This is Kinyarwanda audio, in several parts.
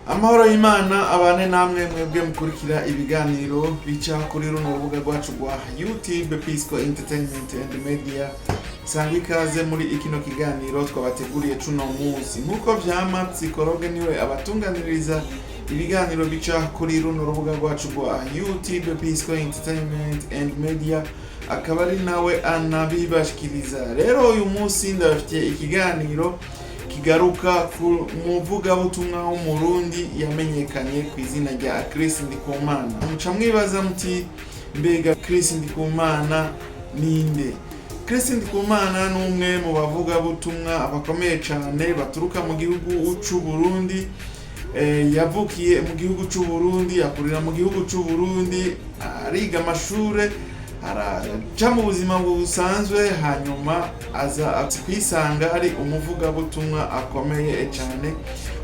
Amahoro y'Imana abane namwe mwebwe mukurikira ibiganiro bica kuri runo rubuga rwacu rwa YouTube Pisco Entertainment and Media. Sangwa ikaze muri ikino kiganiro twabateguriye cuno munsi. Nkuko vyama Psikologe niwe abatunganiriza ibiganiro bica kuri runo rubuga rwacu rwa YouTube Pisco Entertainment and Media, akaba ari nawe anabibashikiriza. Rero uyu munsi ndabafitiye ikiganiro kigaruka ku muvugabutumwa w'umurundi yamenyekanye ku izina rya Chris Ndikumana. Muca mwibaza muti mbega Chris Ndikumana ninde? Chris Ndikumana ni umwe mu bavugabutumwa abakomeye cyane baturuka mu gihugu c'u Burundi. Yavukiye mu gihugu c'u Burundi, akurira mu gihugu c'u Burundi, ariga amashure, araja mu buzima busanzwe, hanyuma aza kwisanga ari umuvugabutumwa akomeye cyane,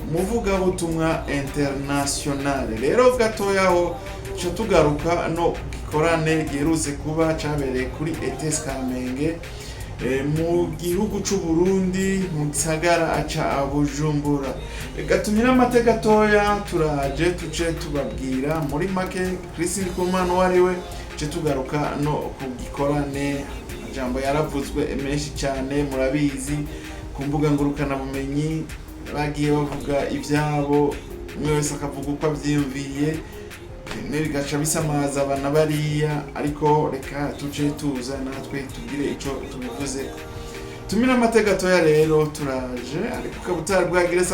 umuvugabutumwa international. Rero gatoyaho cyo tugaruka no gikorane giherutse kuba cabereye kuri ETS Kamenge mu gihugu c'u Burundi mu gisagara aca Bujumbura. Gatumira amateka gatoya turaje tuce tubabwira muri make Chris Ndikumana wariwe, cyo tugaruka no kugikorane. Jambo yaravuzwe menshi cyane, murabizi ku mbuga ngurukana bumenyi bagiye bavuga ivyabo, umwe wese akavuga uko avyiyumviye, bigaca bisamaza abana bariya, ariko reka tuje tuza natwe tugire ico tubivuze. Tumira amateka gatoya rero turaje, ariko kabutari bwagire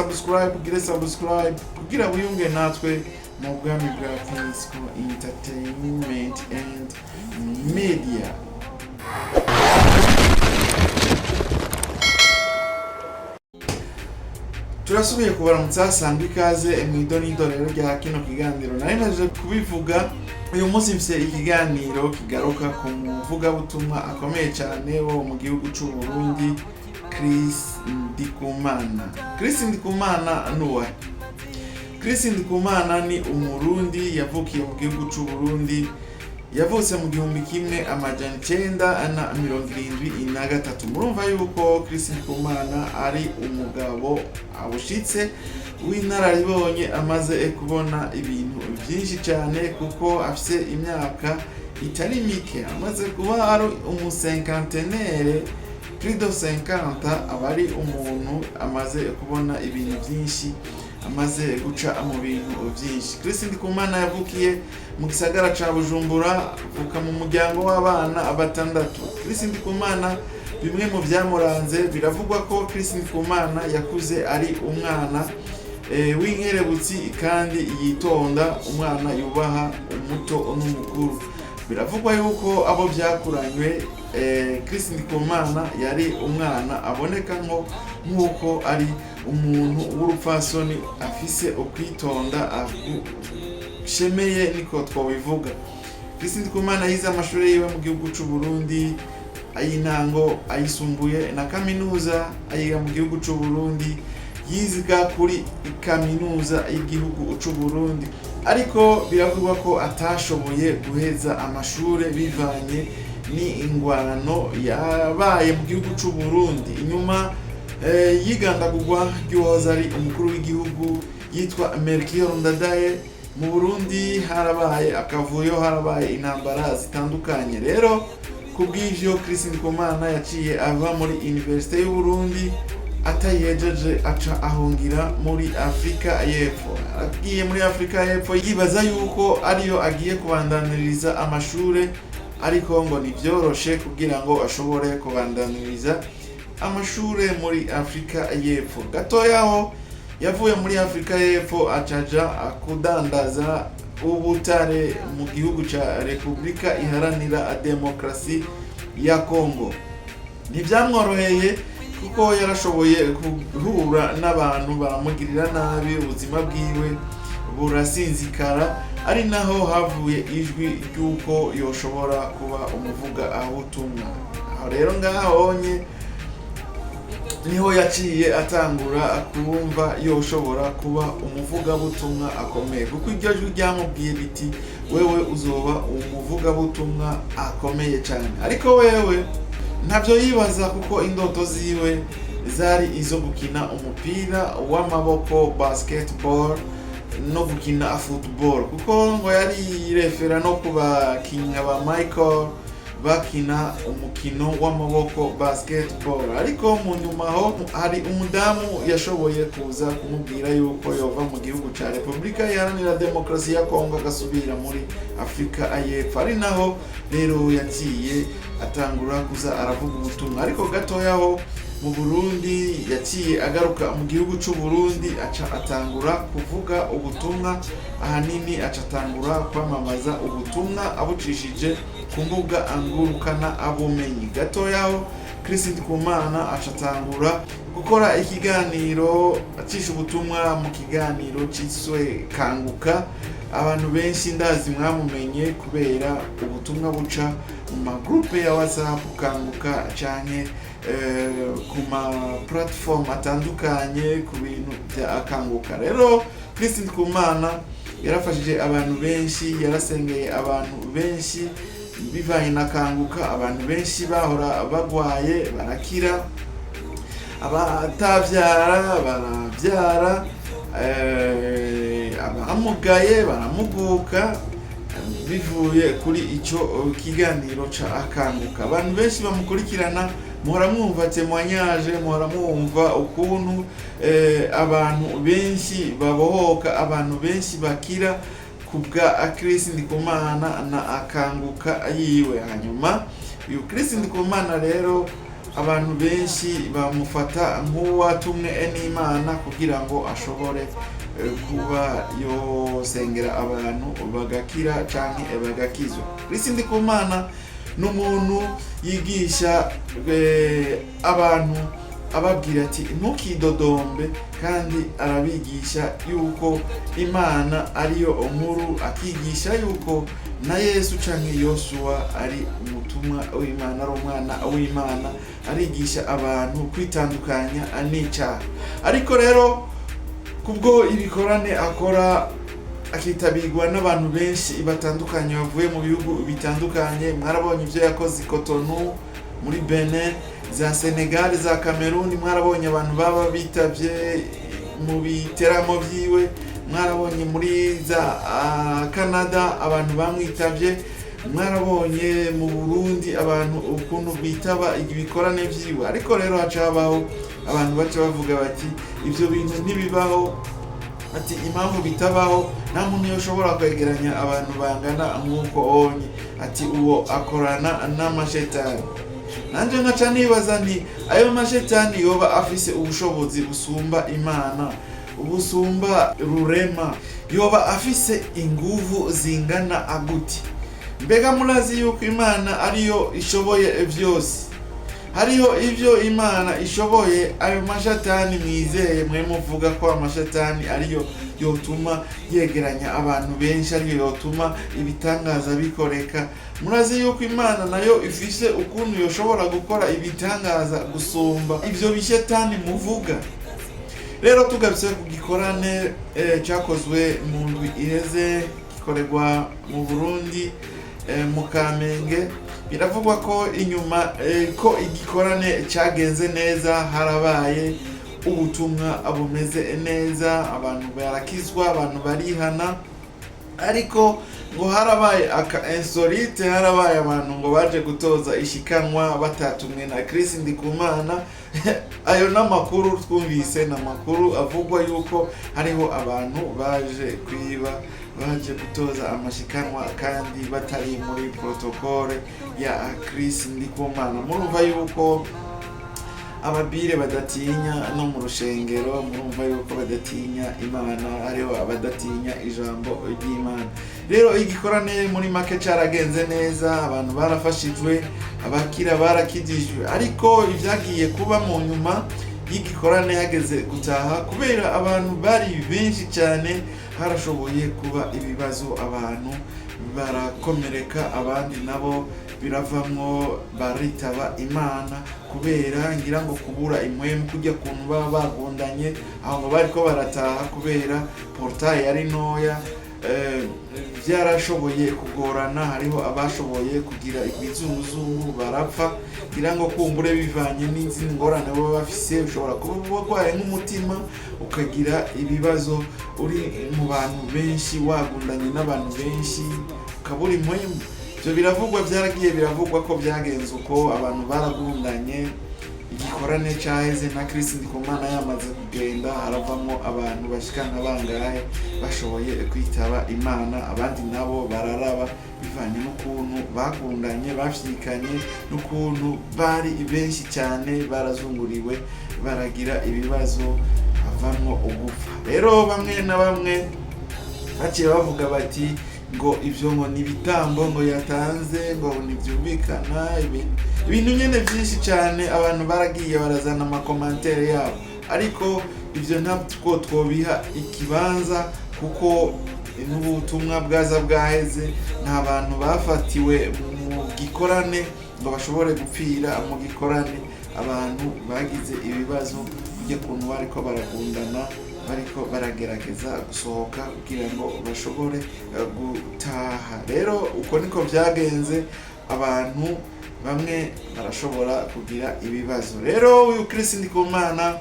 subscribe kugira wiyunge natwe mu bwami bwa Pisco Entertainment and Media. Turasubiye kubaramutsa, sangwa ikaze mw'idonido rero rya kino kiganiro. Nari naje kubivuga uyu munsi mfise ikiganiro kigaruka ku muvugabutumwa akomeye cyane wo mu gihugu c'u Burundi, Chris Ndikumana. Chris Ndikumana nuwa? Chris Ndikumana ni umurundi yavukiye mu gihugu c'u Burundi, yavutse mu 1973. Murumva yuko Chris Ndikumana ari umugabo abushitse w'inararibonye, amaze kubona ibintu byinshi cyane kuko afise imyaka itari mike, amaze kuba ari umucinquantenaire, plus de 50, aba ari umuntu amaze kubona ibintu byinshi, amaze guca mu bintu byinshi. Chris Ndikumana yavukiye mu gisagara ca Bujumbura, avuka mu muryango w'abana batandatu. Chris Ndikumana bimwe mu byamuranze biravugwa ko Chris Ndikumana yakuze ari umwana w'inkerebutsi kandi yitonda, umwana yubaha umuto n'umukuru. Biravugwa yuko abo byakuranywe Chris Ndikumana yari umwana aboneka nk'uko ari umuntu w'urupfasoni afise ukwitonda shemeye, niko twobivuga. Chris Ndikumana yize amashuri yiwe mu gihugu c'u Burundi, ayintango, ayisumbuye na kaminuza ayiga mu gihugu c'u Burundi, yiziga kuri kaminuza y'igihugu c'u Burundi, ariko biravugwa ko atashoboye guheza amashure bivanye ni ingwano yabaye mu gihugu c'u Burundi. Inyuma yigandagurwa ry'uwahoze ari umukuru w'igihugu yitwa Melchior Ndadaye, mu Burundi harabaye akavuyo, harabaye intambara zitandukanye. Rero kubw'ivyo Chris Ndikumana yaciye ava muri Université y'u Burundi, atayejeje aca ahungira muri Afrika y'Epfo. Agiye muri Afrika y'Epfo yibaza yuko ariyo agiye kubandaniriza amashure, ariko ngo nivyoroshe kugira ngo ashobore kubandaniriza amashure muri Afrika y'Epfo. Gatoyaho yavuye muri Afrika y'Epfo acaja kudandaza ubutare mu gihugu ca Republika Iharanira Demokarasi ya Kongo. Ntivyamworoheye kuko yarashoboye guhura n'abantu baramugirira nabi, ubuzima bwiwe burasinzikara, ari naho havuye ijwi ry'uko yoshobora kuba umuvugabutumwa. Aho rero ngahonye niho yaciye atangura kumva yoshobora kuba umuvugabutumwa akomeye, kuko iryo jwi ryamubwiye riti wewe uzoba umuvugabutumwa akomeye cyane. Ariko wewe ntavyo yibaza, kuko indoto ziwe zari izo gukina umupira w'amaboko, basketball, no gukina football, kuko ngo yari refera no kubakinnyi ba Michael bakina umukino w'amaboko basketball. Ariko mu nyuma ho hari umudamu yashoboye kuza kumubwira yuko yova mu gihugu ca Repubulika Iharanira Demokarasi ya Kongo agasubira muri Afrika y'Epfo. Ari naho rero yaciye atangura kuza aravuga ubutumwa. Ariko gatoya ho mu Burundi yaciye agaruka mu gihugu c'u Burundi aca atangura kuvuga ubutumwa, ahanini aca atangura kwamamaza ubutumwa abucishije ku mbuga ngurukana abumenyi. Gatoya ho Chris Ndikumana aca atangura gukora ikiganiro acisha ubutumwa mu kiganiro ciswe Kanguka. Abantu benshi ndazi mwamumenye kubera ubutumwa buca mu magroupe ya WhatsApp Kanguka canke ku ma platform atandukanye ku bintu bya Kanguka. Rero Chris Ndikumana yarafashije abantu benshi, yarasengeye abantu benshi bivanye na Kanguka. Abantu benshi bahora bagwaye barakira, abatavyara baravyara, abamugaye baramuguka bivuye kuri ico kiganiro ca Kanguka. Abantu benshi bamukurikirana, muhora mwumva témoignage, muhora mwumva ukuntu abantu benshi babohoka, abantu benshi bakira kubwa Chris Ndikumana na Kanguka yiwe. Hanyuma uyu Chris Ndikumana rero abantu benshi bamufata nk'uwatumwe n'Imana kugira ngo ashobore kuba yosengera abantu bagakira canke bagakizwa. Chris Ndikumana n'umuntu yigisha abantu ababwira ati ntukidodombe, kandi arabigisha yuko Imana ariyo nkuru, akigisha yuko na Yesu canke Yosuwa ari umutumwa w'Imana, ari umwana w'Imana, arigisha abantu kwitandukanya n'icyaha. Ariko rero kubwo ibikorane akora akitabirwa n'abantu benshi batandukanye bavuye mu bihugu bitandukanye. Mwarabonye ivyo yakoze Cotonou muri Benin, za Senegal, za Cameroon, mwarabonye abantu baba bitavye mu biteramo vyiwe, mwarabonye muri za Canada abantu bamwitavye, mwarabonye mu Burundi abantu ukuntu bitaba ibikorane vyiwe. Ariko rero hacabaho abantu baca bavuga bati ivyo bintu ntibibaho, ati impamvu bitabaho nta muntu yoshobora kwegeranya abantu bangana nk'uko onye, ati uwo akorana n'amashetani. Nanje nkaca nibaza nti ayo mashetani yoba afise ubushobozi busumba Imana, ubusumba rurema, yoba afise inguvu zingana aguti? Mbega murazi yuko Imana ariyo ishoboye vyose? Hariho ivyo Imana ishoboye, ayo mashetani mwizeye mwe muvuga ko amashetani ariyo yotuma yegeranya abantu benshi, ariyo yotuma ibitangaza bikoreka. Murazi yuko Imana nayo ifise ukuntu yoshobora gukora ibitangaza gusumba ivyo bishetani muvuga. Rero tugarutse ku gikorane cyakozwe mu ndwi iheze, gikorerwa mu Burundi mu Kamenge. Biravugwa ko inyuma ko igikorane cyagenze neza, harabaye ubutumwa bumeze neza, abantu barakizwa, abantu barihana. Ariko ngo harabaye insolite, harabaye abantu ngo baje gutoza ishikanwa batatumwe na Chris Ndikumana. Ayo n'amakuru twumvise, n'amakuru avugwa yuko hariho abantu baje kwiba, baje gutoza amashikanwa kandi batari muri protokole ya Chris Ndikumana. Murumva yuko ababire badatinya no mu rushengero, murumva yuko badatinya Imana, ariho abadatinya ijambo ry'Imana. Rero igikorane muri make caragenze neza, abantu barafashijwe, abakira barakijijwe. Ariko ivyagiye kuba mu nyuma y'igikorane hageze gutaha, kubera abantu bari benshi cyane, harashoboye kuba ibibazo, abantu barakomereka, abandi nabo biravamwo baritaba Imana kubera ngira ngo kubura impwemu, kujya kuntu baba bagondanye aho ngo bariko barataha kubera portail yari noya. byarashoboye kugorana, hariho abashoboye kugira ibizunguzungu barapfa, kugira ngo kumbure bivanye n'izindi ngorane baba bafise. Ushobora kuba warwaye nk'umutima ukagira ibibazo, uri mu bantu benshi, wagundanye n'abantu benshi, ukabura impwemu. Ibyo biravugwa, byaragiye biravugwa ko byagenze uko, abantu baragundanye, igikorane cyaheze na Chris Ndikumana yamaze kugenda, haravamo abantu bashika nka bangahe bashoboye kwitaba Imana, abandi nabo bararaba bivanye n'ukuntu bagundanye, bafyikanye, n'ukuntu bari benshi cyane, barazunguriwe, baragira ibibazo, havamwo ugupfa. Rero bamwe na bamwe baciye bavuga bati ngo ibyo ngo ni ibitambo ngo yatanze, ngo ntibyumvikana, ibintu nyine byinshi cyane. Abantu baragiye barazana amakomantere yabo, ariko ibyo ntabwo twobiha ikibanza kuko n'ubutumwa bwaza bwaheze. Nta bantu bafatiwe mu gikorane ngo bashobore gupfira mu gikorane, abantu bagize ibibazo kujya kuntu bariko baragundana, bariko baragerageza gusohoka kugira ngo bashobore gutaha. Rero uko niko byagenze, abantu bamwe barashobora kugira ibibazo. Rero uyu Chris Ndikumana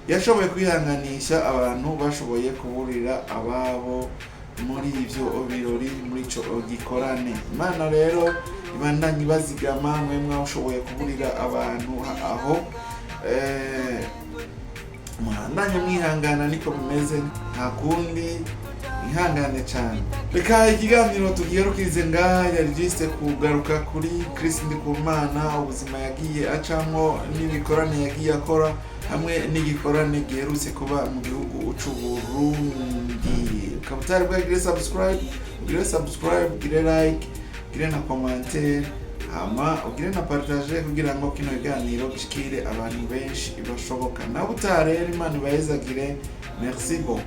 yashoboye kwihanganisha abantu bashoboye kuburira ababo muri ivyo birori, muri ico gikorane. Imana rero ibandanye bazigama, mwe mwashoboye kuburira abantu aho, muhandanye mwihangana, niko bimeze, nta kundi, ihangane cyane. Reka ikiganiro tugiherukize ngaha, yari juste kugaruka kuri Chris Ndikumana, ubuzima yagiye acamwo n'ibikorane yagiye akora, hamwe n'igikorane giherutse kuba mu gihugu c'u Burundi. Ukaba utari bwagire subscribe, gire like, gire na commentaire, hama ugire na partage kugira ngo kino kiganiro gishikire abantu benshi bashoboka. Nawe utarera, Imana ibayezagire. Merci beaucoup.